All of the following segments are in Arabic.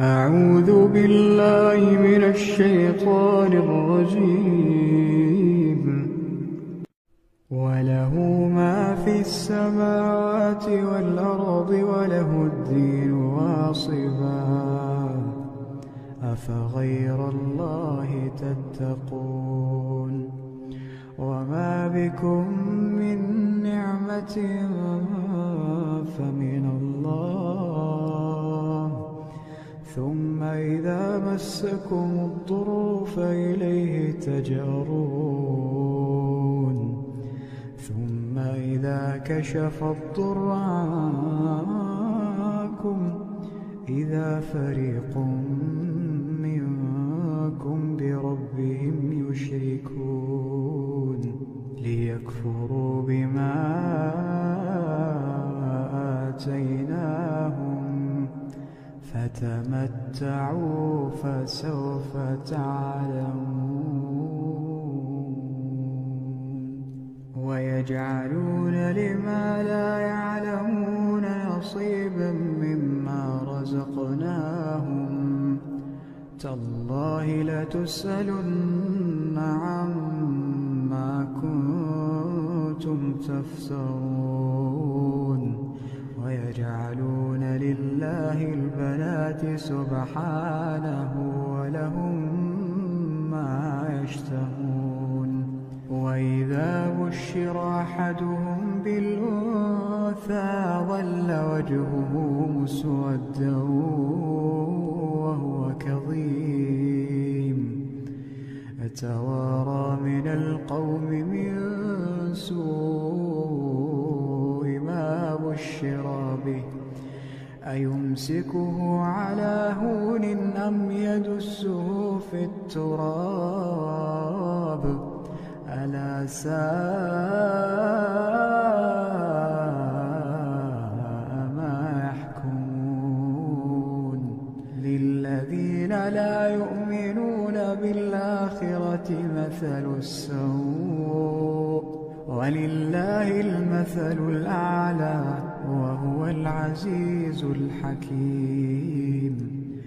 أعوذ بالله من الشيطان الرجيم. وله ما في السماوات والأرض وله الدين واصبا أفغير الله تتقون وما بكم من نعمة فمن الله ثم إذا مسكم الضر فإليه تجأرون ثم إذا كشف الضر عنكم إذا فريق منكم بربهم يشركون ليكفروا بما آتيناهم فتمتعوا فسوف تعلمون ويجعلون لما لا يعلمون نصيبا مما رزقناهم تالله لتسألن عما كنتم تفترون ويجعلون لله البنات سبحانه ولهم ما يشتهون وإذا بشر أحدهم بالأنثى ظل وجهه مسودا وهو كظيم يتوارى من القوم من سوء ما بشر به أيمسكه على هون أم يدسه في التراب ألا ساء ما يحكمون للذين لا يؤمنون بالآخرة مثل السوء ولله المثل الأعلى وهو العزيز الحكيم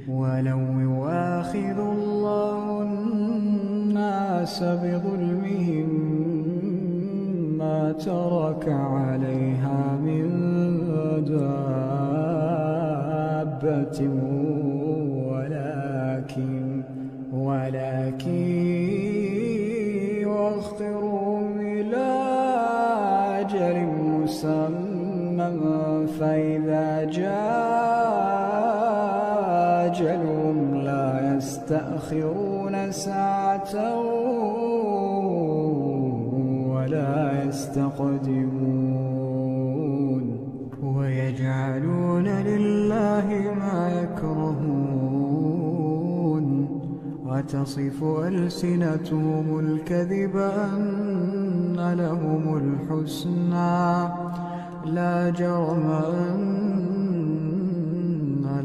ولو يؤاخذ الله الناس بظلمهم ما ترك عليها من دابة ولكن يؤخرهم إلى أجل مسمى فإذا جاء أجلهم لا يستأخرون ساعة ولا يستقدمون ويجعلون لله ما يكرهون وتصف ألسنتهم الكذب أن لهم الحسنى لا جرم أن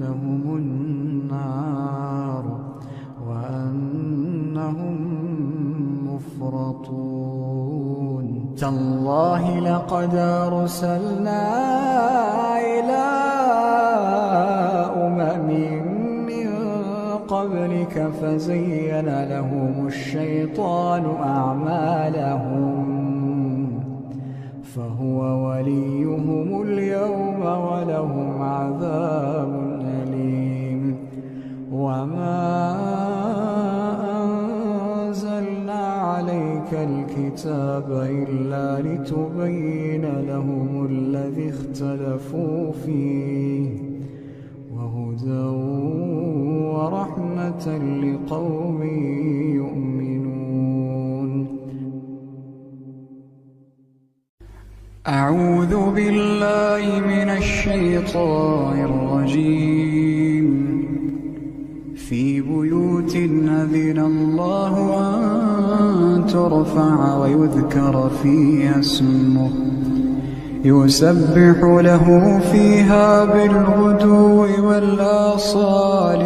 لهم النار وأنهم مفرطون تالله لقد أرسلنا إلى أمم من قبلك فزين لهم الشيطان أعمالهم فهو وليهم اليوم ولهم عذاب أليم وما أنزلنا عليك الكتاب إلا لتبين لهم الذي اختلفوا فيه وهدى ورحمة لقوم يؤمنون. أعوذ بالله من الشيطان الرجيم. في بيوت أذن الله أن ترفع ويذكر فيها اسمه يسبح له فيها بالغدو والآصال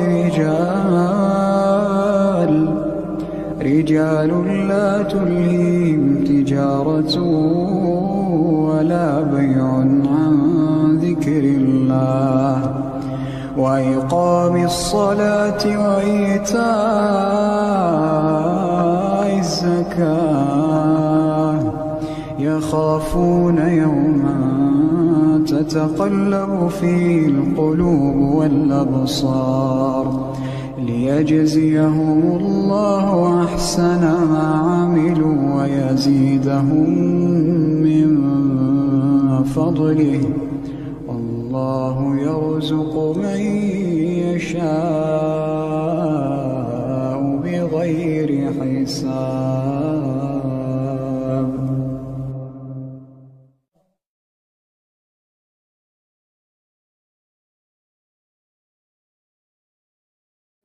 رجال لا تلهيهم تجارة ولا بيع عن ذكر الله وإقام الصلاة وإيتاء الزكاة يخافون يوما تتقلب فيه القلوب والأبصار ليجزيهم الله أحسن ما عملوا ويزيدهم من فضله الله يرزق من يشاء بغير حساب.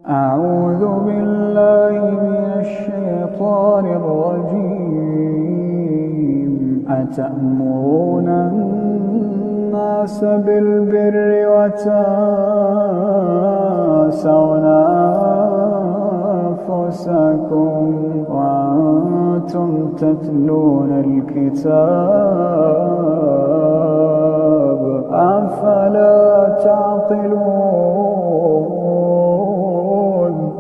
أعوذ بالله من الشيطان الرجيم. أتأمرون الناس بالبر وتنسون أنفسكم وأنتم تتلون الكتاب أفلا تعقلون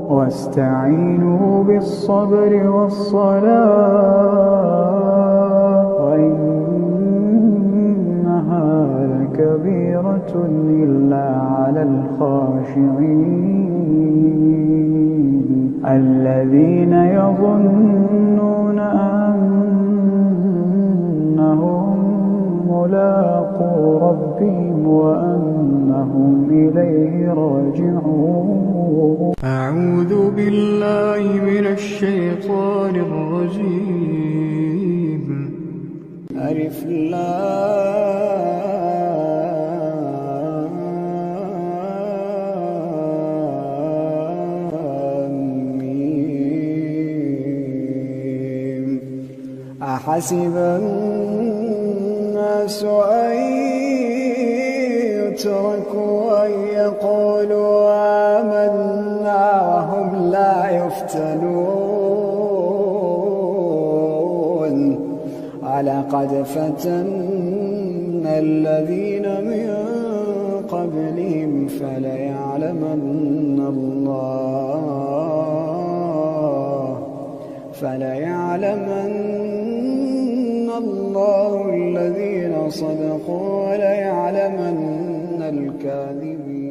واستعينوا بالصبر والصلاة وإنها لكبيرة إلا على الخاشعين الذين يظنون أنهم ملاقو ربهم وأنهم إليه راجعون. أعوذ بالله من الشيطان الرجيم. ألف لام ميم. أحسب الناس أن يتركوا أن يقولوا آمنا وهم لا يفتنون ولقد فتنا الذين من قبلهم فليعلمن الله الذين صدقوا وليعلمن الكاذبين.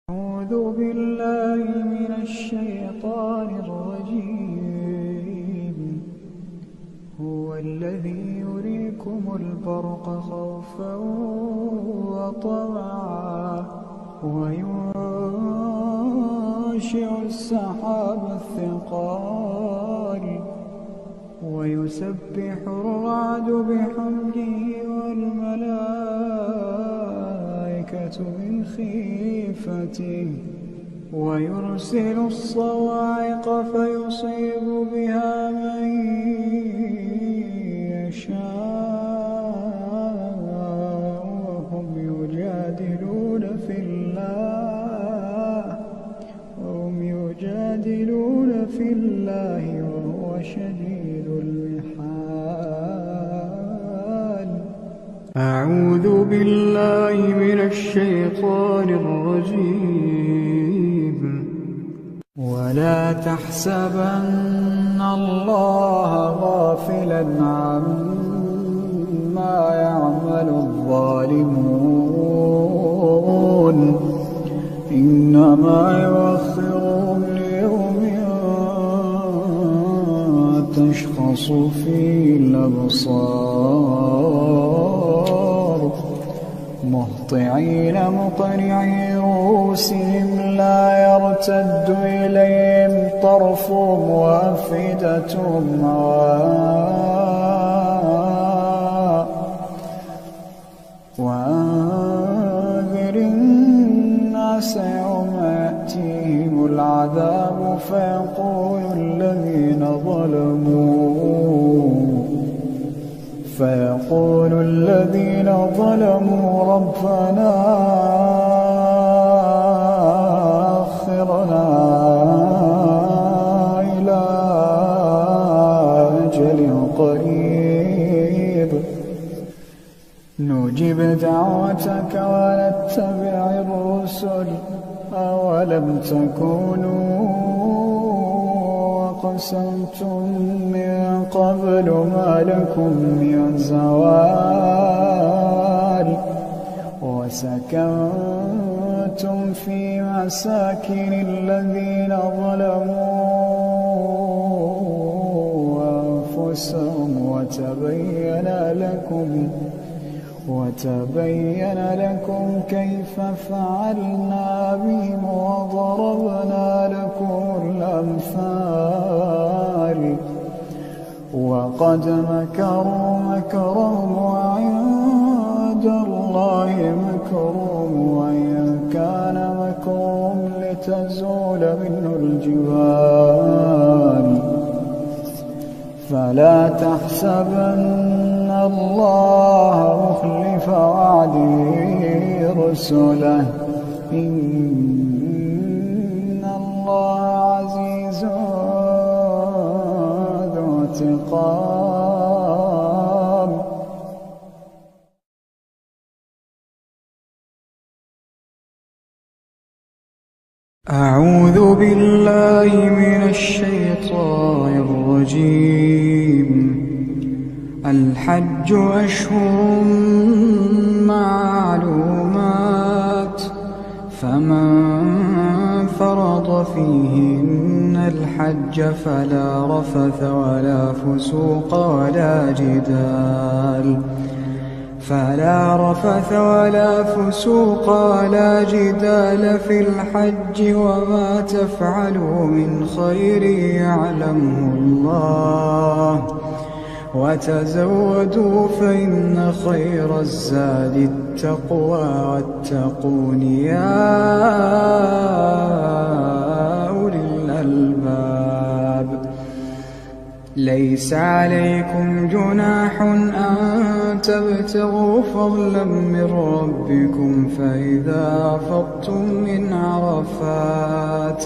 أعوذ بالله من الشيطان الرجيم. هو الذي يريكم البرق خوفا وطمعا وينشئ السحاب الثقال ويسبح الرعد بحمده والملائكة من خيفته ويرسل الصواعق فيصيب بها من يشاء وهم يجادلون في الله وهو شديد المحال. أعوذ بالله من الشيطان الرجيم. ولا تحسبن الله غافلا عما يعمل الظالمون إنما يؤخرهم ليوم تشخص فيه الأبصار مهطعين مقنعي رؤوسهم لا يرتد إليهم طرفهم وأفئدتهم وأنذر الناس يوم يأتيهم العذاب فيقول الذين ظلموا ربنا أخرنا إلى أجل قريب نجب دعوتك ونتبع الرسل أولم تكونوا أقسمتم من قبل ما لكم من زوال وسكنتم في مساكن الذين ظلموا أنفسهم وتبين لكم كيف فعلنا بهم وضربنا لكم الأمثال وقد مكروا مكرهم وعند الله مكرهم وإن كان مكرهم لتزول منه الجبال فلا تحسبن الله مخلف وعده رسله إن الله عزيز ذو انتقام. أعوذ بالله من الشيطان الرجيم. الحج أشهر معلومات فمن فرض فيهن الحج فلا رفث ولا فسوق ولا جدال في الحج وما تفعلوا من خير يعلمه الله وتزودوا فإن خير الزاد التقوى واتقون يا أولي الألباب. ليس عليكم جناح أن تبتغوا فضلا من ربكم فإذا أفضتم من عرفات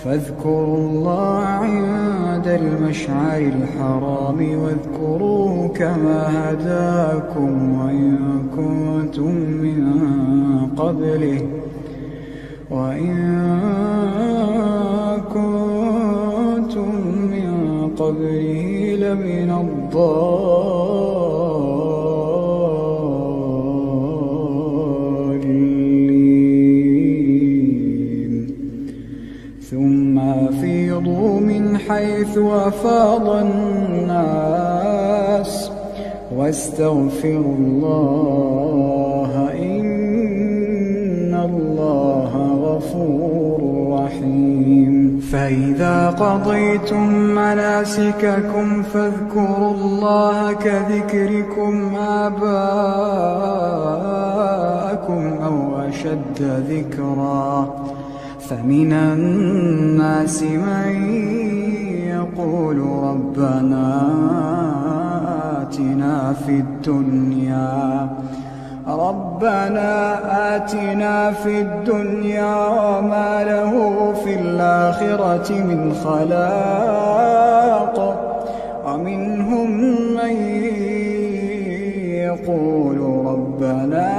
فاذكروا الله عند المشعر الحرام واذكروه كما هداكم وإن كنتم من قبله لمن الضالين. ثم أفيضوا من حيث أفاض الناس واستغفروا الله إن الله غفور رحيم. فإذا قضيتم مناسككم فاذكروا الله كذكركم آباءكم أو أشد ذكرا فمن الناس من يقول ربنا آتنا في الدنيا وما له في الآخرة من خلاق ومنهم من يقول ربنا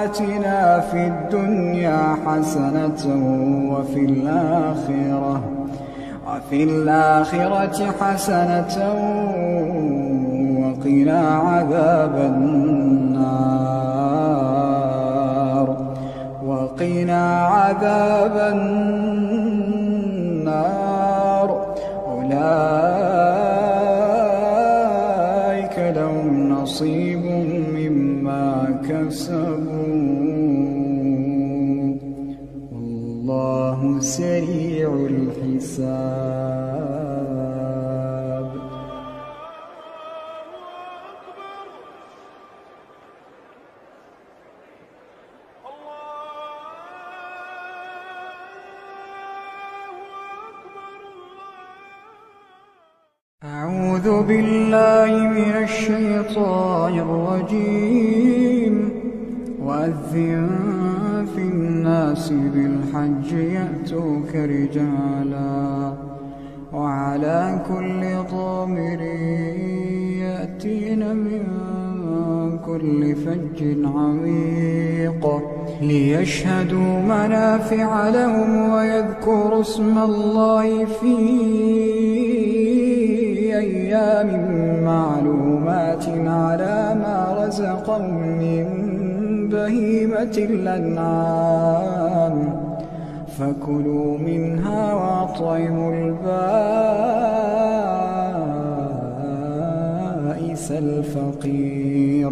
آتنا في الدنيا حسنة وفي الآخرة حسنة وقنا عذاب النار. أولئك لهم نصيب مما كسبوا والله سريع الحساب. أعوذ بالله من الشيطان الرجيم. وأذن في الناس بالحج يأتوك رجالا وعلى كل ضامر يأتين من كل فج عميق ليشهدوا منافع لهم ويذكروا اسم الله في أيام معلومات على ما رزقهم من بهيمة الأنعام فكلوا منها وأطعموا البائس الفقير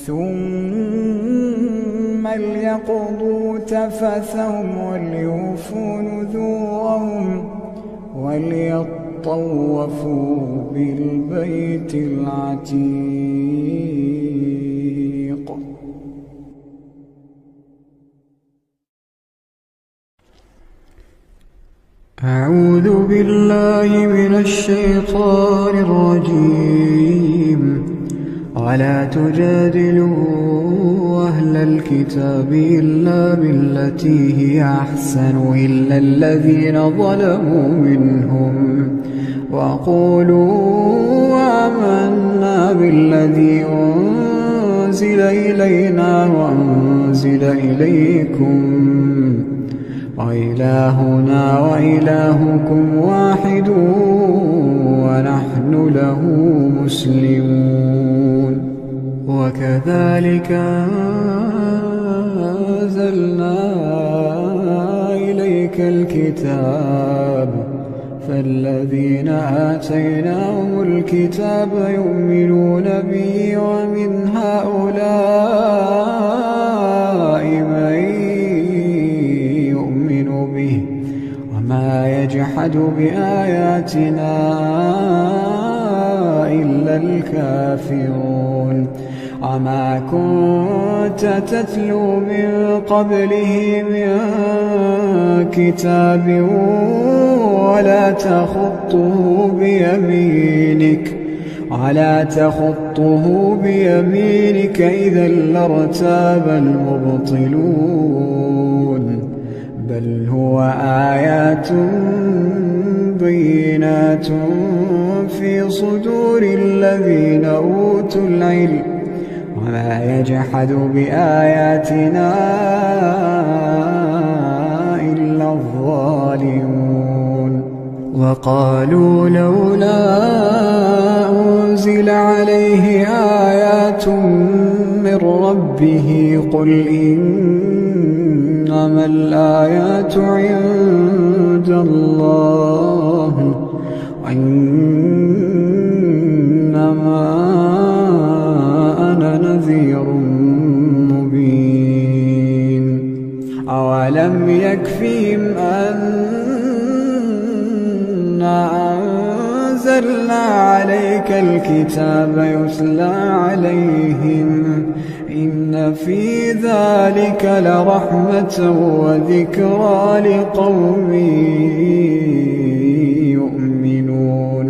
ثم ليقضوا تفثهم وليوفوا نذورهم وليطوفوا بالبيت العتيق. أعوذ بالله من الشيطان الرجيم. ولا تجادلوا أهل الكتاب إلا بالتي هي أحسن إلا الذين ظلموا منهم وقولوا آمنا بالذي أنزل إلينا وأنزل إليكم وإلهنا وإلهكم واحد ونحن له مسلمون. وكذلك أنزلنا إليك الكتاب فالذين آتيناهم الكتاب يؤمنون به ومن هؤلاء من يؤمن به وما يجحد بآياتنا إلا الكافرون. وما كنت تتلو من قبله من كتاب ولا تخطه بيمينك إذا لارتاب المبطلون. بل هو آيات بينات في صدور الذين أوتوا العلم وما يجحد بآياتنا إلا الظالمون. وقالوا لولا أنزل عليه آيات من ربه قل إنما الآيات عند الله وإنما أنا نذير مبين. أولم يكفهم أنا أنزلنا عليك الكتاب يتلى عليهم إن في ذلك لرحمة وذكرى لقوم يؤمنون.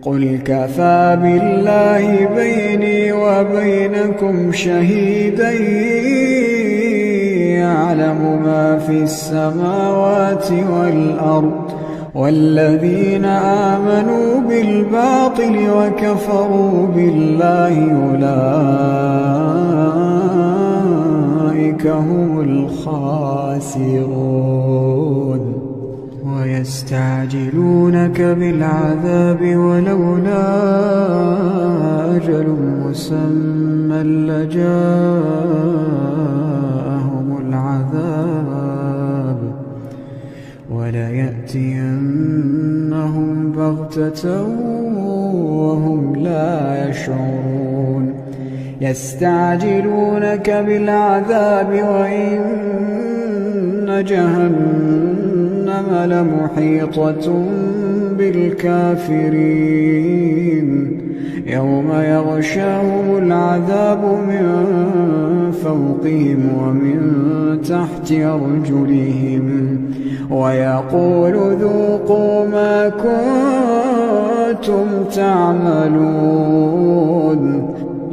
قل كفى بالله بيني وبينكم شهيدا يعلم ما في السماوات والأرض والذين آمنوا بالباطل وكفروا بالله أولئك هم الخاسرون. ويستعجلونك بالعذاب ولولا أجل مسمى لجاءهم العذاب وليأتينهم بغتة وهم لا يشعرون. يستعجلونك بالعذاب وإن جهنم لمحيطة بالكافرين يوم يغشاهم العذاب من فوقهم ومن تحت أرجلهم ويقول ذوقوا ما كنتم تعملون.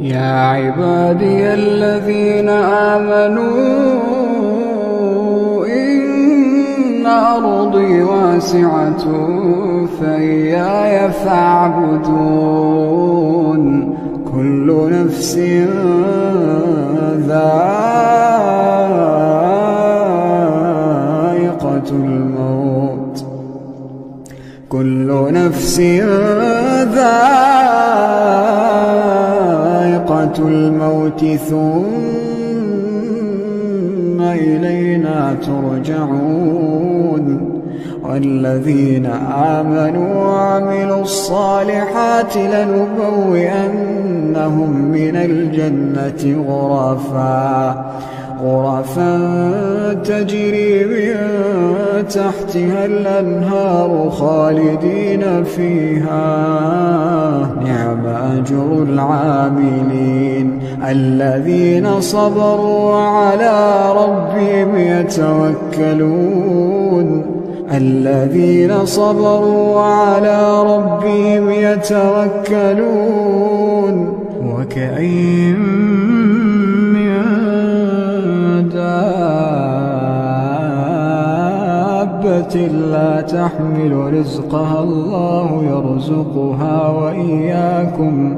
يا عبادي الذين آمنوا إن أرضي واسعة فإياي فاعبدون. كل نفس ذائقة كل نفس ذائقة الموت ثم إلينا ترجعون والذين آمنوا وعملوا الصالحات لنبوئنهم من الجنة غرفا تجري من تحتها الأنهار خالدين فيها نعم أجر العاملين الذين صبروا وعلى ربهم يتوكلون وكأين من دابة لا تحمل رزقها الله يرزقها وإياكم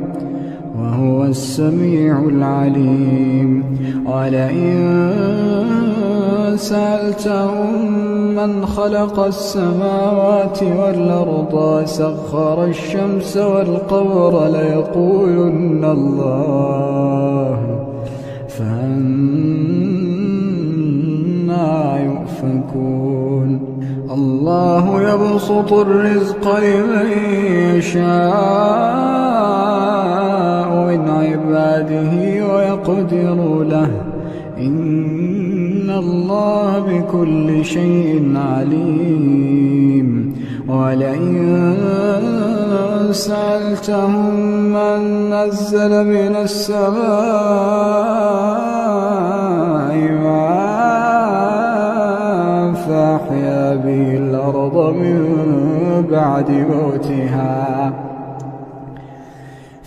وهو السميع العليم ولئن سألتهم من خلق السماوات والأرض وسخر الشمس والقمر ليقولن الله فأنى يؤفكون الله يبسط الرزق لمن يشاء من عباده ويقدر له إن الله بكل شيء عليم ولئن سألتهم من نزل من السماء ماء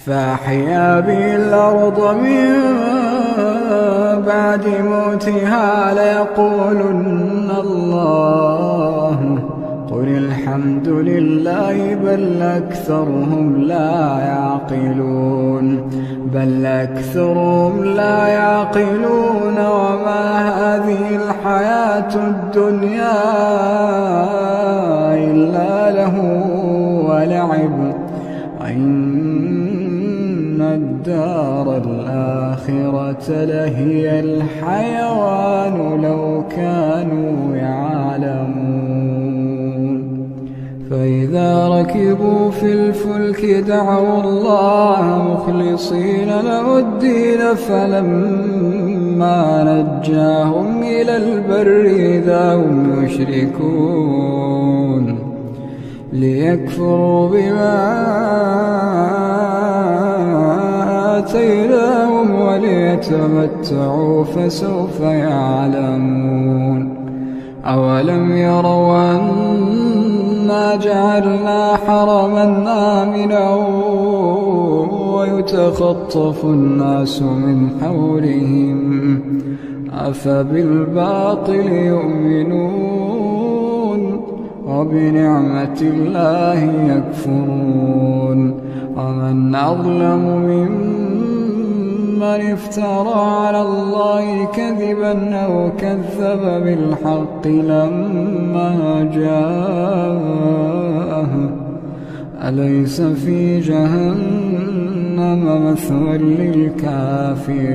فأحيا به الأرض من بعد موتها ليقولن الله قل الحمد لله بل أكثرهم لا يعقلون وما هذه الحياة الدنيا إلا له ولعب وإن الدار الآخرة لهي الحيوان لو كانوا يعلمون فإذا ركبوا في الفلك دعوا الله مخلصين له الدين فلما نجاهم إلى البر إذا هم يشركون ليكفروا بما آتيناهم وليتمتعوا فسوف يعلمون أولم يروا أنا جعلنا حرما آمنا ويتخطف الناس من حولهم أفبالباطل يؤمنون وبنعمة الله يكفرون ومن أظلم ممن افترى على الله كذبا أو كذب بالحق لما جاءه أليس في جهنم مثوى للكافرين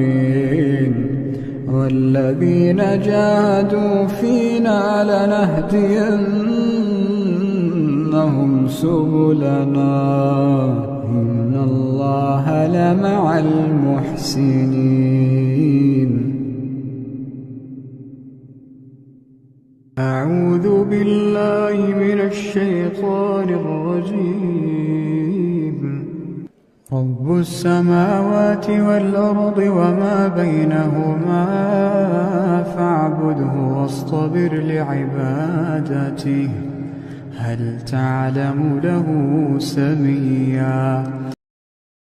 والذين جاهدوا فينا لنهدينهم سبلنا إن الله لمع المحسنين أعوذ بالله من الشيطان الرجيم رب السماوات والأرض وما بينهما فاعبده واصطبر لعبادته هل تعلم له سميا